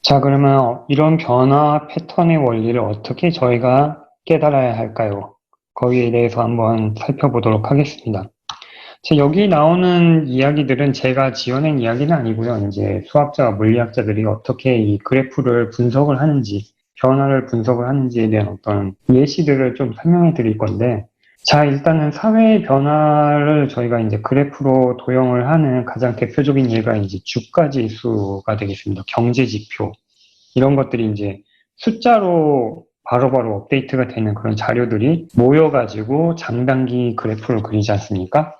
자, 그러면 이런 변화 패턴의 원리를 어떻게 저희가 깨달아야 할까요? 거기에 대해서 한번 살펴보도록 하겠습니다. 자, 여기 나오는 이야기들은 제가 지어낸 이야기는 아니고요. 이제 수학자와 물리학자들이 어떻게 이 그래프를 분석을 하는지, 변화를 분석을 하는지에 대한 어떤 예시들을 좀 설명해 드릴 건데, 자, 일단은 사회의 변화를 저희가 이제 그래프로 도형을 하는 가장 대표적인 예가 이제 주가 지수가 되겠습니다. 경제 지표. 이런 것들이 이제 숫자로 바로바로 업데이트가 되는 그런 자료들이 모여가지고 장단기 그래프를 그리지 않습니까?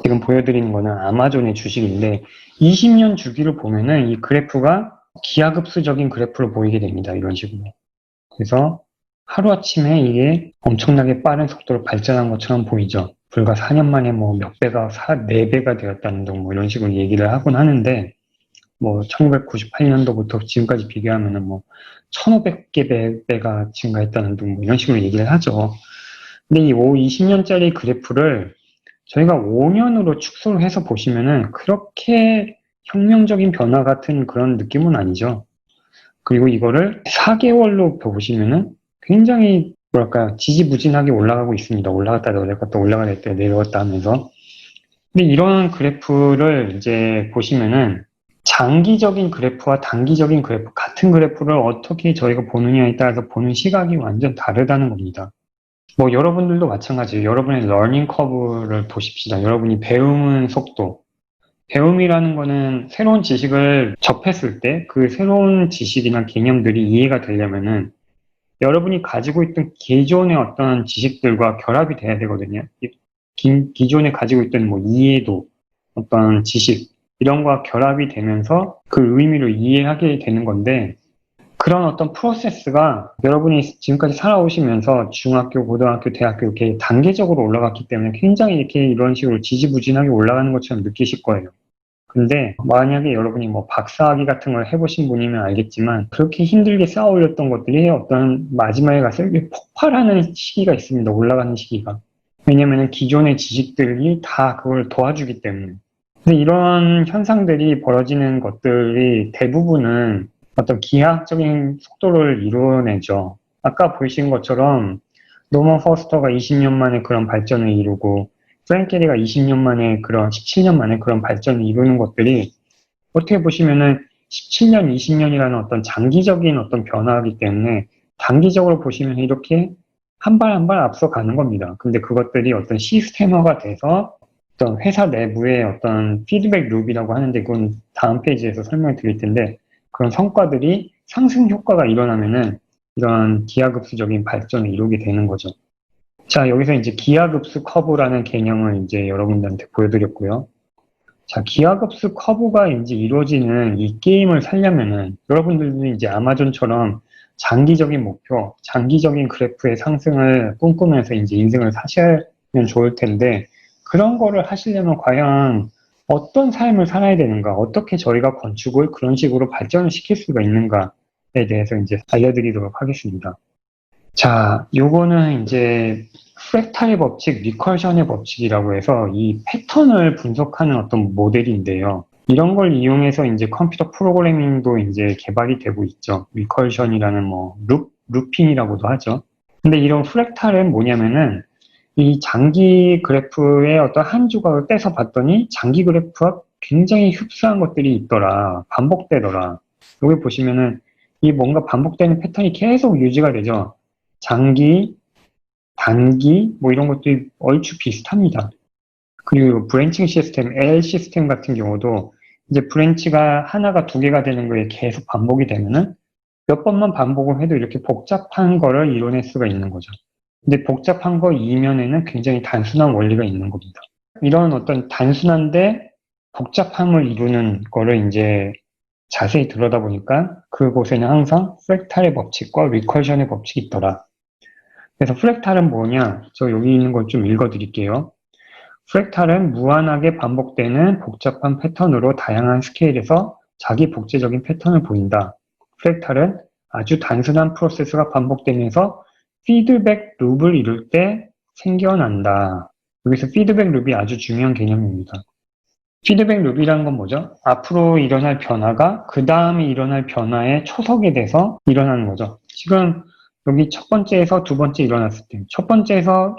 지금 보여드리는 거는 아마존의 주식인데 20년 주기를 보면은 이 그래프가 기하급수적인 그래프로 보이게 됩니다. 이런 식으로. 그래서 하루아침에 이게 엄청나게 빠른 속도로 발전한 것처럼 보이죠. 불과 4년 만에 뭐 몇 배가, 4배가 되었다는 등 뭐 이런 식으로 얘기를 하곤 하는데 뭐 1998년도부터 지금까지 비교하면은 뭐 1500개 배가 증가했다는 등 뭐 이런 식으로 얘기를 하죠. 근데 이 20년짜리 그래프를 저희가 5년으로 축소를 해서 보시면은 그렇게 혁명적인 변화 같은 그런 느낌은 아니죠. 그리고 이거를 4개월로 보시면은 굉장히 뭐랄까 지지부진하게 올라가고 있습니다. 올라갔다 내려갔다 올라갔다 내려갔다 하면서. 근데 이런 그래프를 이제 보시면은 장기적인 그래프와 단기적인 그래프, 같은 그래프를 어떻게 저희가 보느냐에 따라서 보는 시각이 완전 다르다는 겁니다. 뭐 여러분들도 마찬가지예요. 여러분의 러닝 커브를 보십시다. 여러분이 배우는 속도. 배움이라는 거는 새로운 지식을 접했을 때 그 새로운 지식이나 개념들이 이해가 되려면은 여러분이 가지고 있던 기존의 어떤 지식들과 결합이 돼야 되거든요. 기존에 가지고 있던 뭐 이해도, 어떤 지식, 이런 거와 결합이 되면서 그 의미를 이해하게 되는 건데, 그런 어떤 프로세스가 여러분이 지금까지 살아오시면서 중학교, 고등학교, 대학교 이렇게 단계적으로 올라갔기 때문에 굉장히 이렇게 이런 식으로 지지부진하게 올라가는 것처럼 느끼실 거예요. 근데 만약에 여러분이 뭐 박사학위 같은 걸 해보신 분이면 알겠지만 그렇게 힘들게 쌓아 올렸던 것들이 어떤 마지막에 가서 폭발하는 시기가 있습니다. 올라가는 시기가. 왜냐면은 기존의 지식들이 다 그걸 도와주기 때문에. 근데 이런 현상들이 벌어지는 것들이 대부분은 어떤 기하학적인 속도를 이루어내죠. 아까 보신 것처럼 노먼 포스터가 20년 만에 그런 발전을 이루고 프랭 게리가 20년 만에 17년 만에 그런 발전을 이루는 것들이 어떻게 보시면은 17년, 20년이라는 어떤 장기적인 어떤 변화이기 때문에 단기적으로 보시면 이렇게 한 발 한 발 앞서가는 겁니다. 근데 그것들이 어떤 시스템화가 돼서 어떤 회사 내부의 어떤 피드백 룹이라고 하는데 그건 다음 페이지에서 설명을 드릴 텐데 그런 성과들이 상승 효과가 일어나면은 이런 기하급수적인 발전을 이루게 되는 거죠. 자, 여기서 이제 기하급수 커브라는 개념을 이제 여러분들한테 보여드렸고요. 자, 기하급수 커브가 이제 이루어지는 이 게임을 살려면은 여러분들도 이제 아마존처럼 장기적인 목표, 장기적인 그래프의 상승을 꿈꾸면서 이제 인생을 사시면 좋을 텐데 그런 거를 하시려면 과연 어떤 삶을 살아야 되는가, 어떻게 저희가 건축을 그런 식으로 발전을 시킬 수가 있는가에 대해서 이제 알려드리도록 하겠습니다. 자, 요거는 이제 프랙탈의 법칙, 리컬션의 법칙이라고 해서 이 패턴을 분석하는 어떤 모델인데요. 이런 걸 이용해서 이제 컴퓨터 프로그래밍도 이제 개발이 되고 있죠. 리컬션이라는 뭐 루핑이라고도 하죠. 근데 이런 프랙탈은 뭐냐면은 이 장기 그래프의 어떤 한 조각을 떼서 봤더니 장기 그래프와 굉장히 흡사한 것들이 있더라. 반복되더라. 여기 보시면은 이 뭔가 반복되는 패턴이 계속 유지가 되죠. 장기, 단기, 뭐 이런 것들이 얼추 비슷합니다. 그리고 브랜칭 시스템, L 시스템 같은 경우도 이제 브랜치가 하나가 두 개가 되는 거에 계속 반복이 되면은 몇 번만 반복을 해도 이렇게 복잡한 거를 이뤄낼 수가 있는 거죠. 근데 복잡한 거 이면에는 굉장히 단순한 원리가 있는 겁니다. 이런 어떤 단순한데 복잡함을 이루는 거를 이제 자세히 들여다보니까 그곳에는 항상 프랙탈의 법칙과 리컬션의 법칙이 있더라. 그래서 프랙탈은 뭐냐? 저 여기 있는 걸 좀 읽어드릴게요. 프랙탈은 무한하게 반복되는 복잡한 패턴으로 다양한 스케일에서 자기 복제적인 패턴을 보인다. 프랙탈은 아주 단순한 프로세스가 반복되면서 피드백 룹을 이룰 때 생겨난다. 여기서 피드백 룹이 아주 중요한 개념입니다. 피드백 룹이라는 건 뭐죠? 앞으로 일어날 변화가 그 다음에 일어날 변화의 초석이 돼서 일어나는 거죠. 지금 여기 첫 번째에서 두 번째 일어났을 때, 첫 번째에서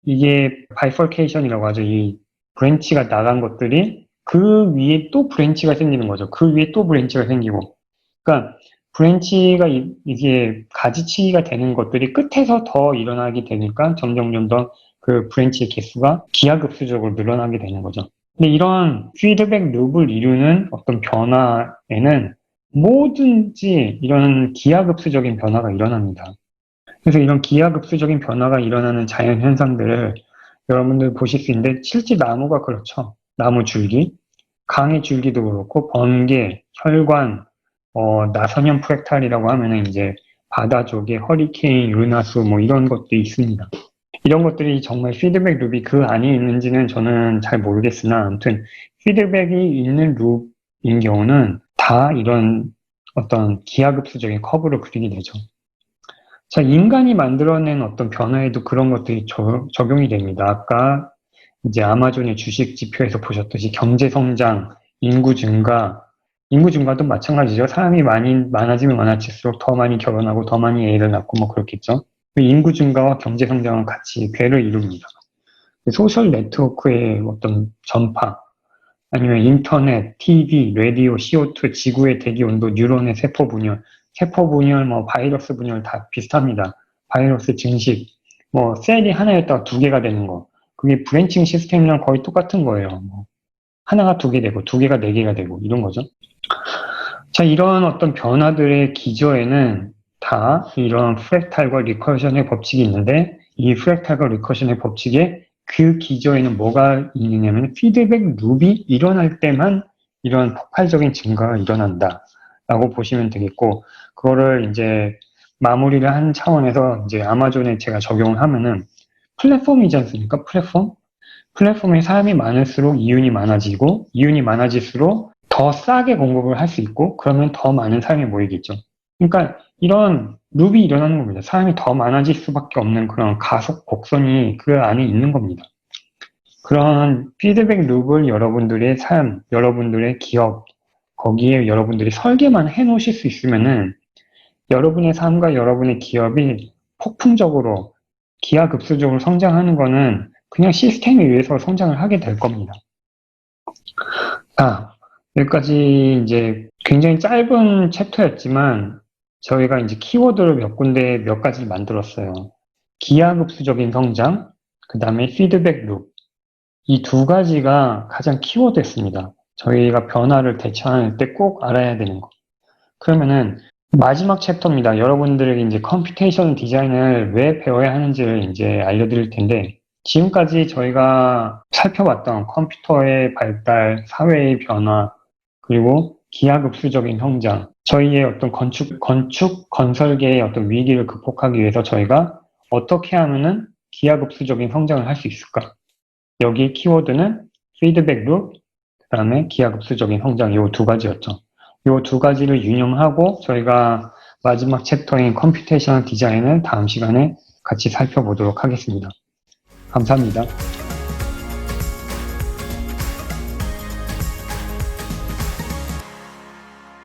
이게 바이펄케이션이라고 하죠. 이 브랜치가 나간 것들이 그 위에 또 브랜치가 생기는 거죠. 그 위에 또 브랜치가 생기고. 그러니까 브랜치가 이게 가지치기가 되는 것들이 끝에서 더 일어나게 되니까 점점 더 그 브랜치의 개수가 기하급수적으로 늘어나게 되는 거죠. 근데 이런 피드백 룹을 이루는 어떤 변화에는 뭐든지 이런 기하급수적인 변화가 일어납니다. 그래서 이런 기하급수적인 변화가 일어나는 자연 현상들을 여러분들 보실 수 있는데 실제 나무가 그렇죠. 나무 줄기, 강의 줄기도 그렇고 번개, 혈관, 나선형 프랙탈이라고 하면은 이제 바다 조개, 허리케인, 은하수 뭐 이런 것도 있습니다. 이런 것들이 정말 피드백 룹이 그 안에 있는지는 저는 잘 모르겠으나 아무튼 피드백이 있는 룹인 경우는 다 이런 어떤 기하급수적인 커브를 그리게 되죠. 자, 인간이 만들어낸 어떤 변화에도 그런 것들이 적용이 됩니다. 아까 이제 아마존의 주식 지표에서 보셨듯이 경제 성장, 인구 증가도 마찬가지죠. 사람이 많아지면 많아질수록 더 많이 결혼하고 더 많이 애를 낳고 뭐 그렇겠죠. 인구 증가와 경제 성장은 같이 궤를 이룹니다. 소셜 네트워크의 어떤 전파, 아니면 인터넷, TV, 라디오, CO2, 지구의 대기 온도, 뉴런의 세포 분열, 뭐 바이러스 분열 다 비슷합니다. 바이러스 증식, 뭐 셀이 하나였다가 두 개가 되는 거, 그게 브랜칭 시스템이랑 거의 똑같은 거예요. 뭐 하나가 두 개 되고 두 개가 네 개가 되고 이런 거죠. 자, 이런 어떤 변화들의 기저에는 다 이런 프랙탈과 리커션의 법칙이 있는데 이 프랙탈과 리커션의 법칙에 그 기저에는 뭐가 있느냐면 피드백 룹이 일어날 때만 이런 폭발적인 증가가 일어난다 라고 보시면 되겠고, 그거를 이제 마무리를 한 차원에서 이제 아마존에 제가 적용을 하면은 플랫폼이지 않습니까? 플랫폼에 사람이 많을수록 이윤이 많아지고 이윤이 많아질수록 더 싸게 공급을 할 수 있고 그러면 더 많은 사람이 모이겠죠. 그러니까 이런 룹이 일어나는 겁니다. 사람이 더 많아질 수밖에 없는 그런 가속 곡선이 그 안에 있는 겁니다. 그런 피드백 룹을 여러분들의 삶, 여러분들의 기업, 거기에 여러분들이 설계만 해 놓으실 수 있으면은 여러분의 삶과 여러분의 기업이 폭풍적으로 기하급수적으로 성장하는 거는 그냥 시스템에 의해서 성장을 하게 될 겁니다. 여기까지 이제 굉장히 짧은 챕터였지만 저희가 이제 키워드를 몇 군데 몇 가지를 만들었어요. 기하급수적인 성장, 그 다음에 피드백 룹. 이 두 가지가 가장 키워드였습니다. 저희가 변화를 대처할 때 꼭 알아야 되는 거. 그러면은 마지막 챕터입니다. 여러분들에게 이제 컴퓨테이션 디자인을 왜 배워야 하는지를 이제 알려드릴 텐데, 지금까지 저희가 살펴봤던 컴퓨터의 발달, 사회의 변화, 그리고 기하급수적인 성장, 저희의 어떤 건설계의 어떤 위기를 극복하기 위해서 저희가 어떻게 하면은 기하급수적인 성장을 할 수 있을까? 여기 키워드는 피드백 룹, 그 다음에 기하급수적인 성장, 이 두 가지였죠. 이 두 가지를 유념하고 저희가 마지막 챕터인 컴퓨테이셔널 디자인을 다음 시간에 같이 살펴보도록 하겠습니다. 감사합니다.